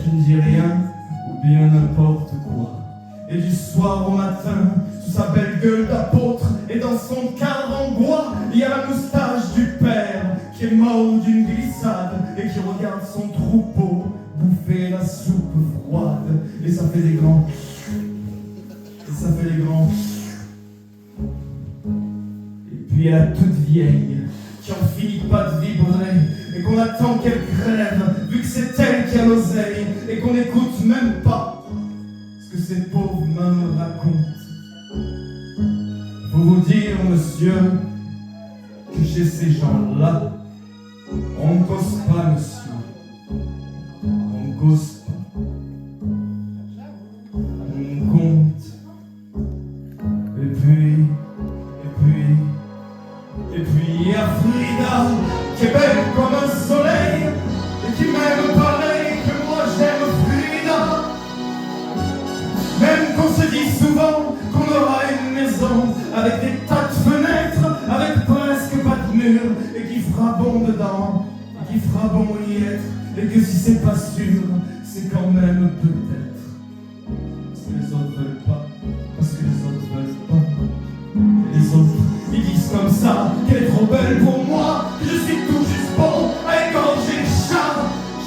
qui ne dit rien, ou bien n'importe quoi. Et du soir au matin, sous sa belle gueule d'apôtre, et dans son cadre en bois, il y a la moustache du père, qui est mort d'une glissade, et qui regarde son troupeau bouffer la soupe froide. Et ça fait des grands... Et ça fait des grands... Et puis il y a la toute vieille, qui en finit pas de vibrer, et qu'on attend qu'elle crève, vu que c'est elle qui a l'oseille, et qu'on n'écoute même pas ce que ces pauvres mains me racontent. Faut vous dire, monsieur, que chez ces gens-là, on ne cause pas, monsieur. On ne cause pas. On compte. Et puis, il y a Frida, qui est belle comme un soleil, et qui m'aime pareil que moi j'aime Frida. Même qu'on se dit souvent qu'on aura une maison avec des tas de fenêtres, avec presque pas de mur, et qui fera bon dedans, et qui fera bon y être, et que si c'est pas sûr, c'est quand même peut-être. Parce que les autres veulent pas, parce que les autres veulent pas. Et les autres, ils disent comme ça qu'elle est trop belle pour moi, que je suis tout juste bon à égorger le chat.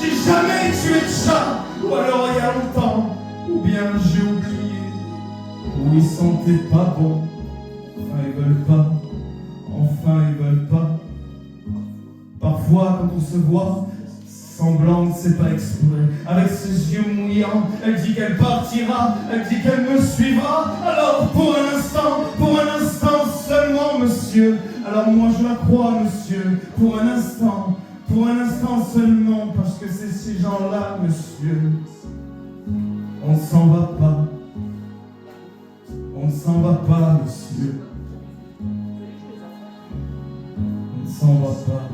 J'ai jamais tué de chat, ou alors il y a longtemps, ou bien j'ai oublié, ou ils sentaient pas bon. Enfin ils veulent pas, enfin ils veulent pas. Parfois quand on se voit, semblant que c'est pas exprès, avec ses yeux mouillants, elle dit qu'elle partira, elle dit qu'elle me suivra. Alors pour un instant seulement, monsieur. Alors moi je la crois, monsieur, pour un instant seulement, parce que c'est ces gens-là, monsieur. On ne s'en va pas, on ne s'en va pas, monsieur. On ne s'en va pas.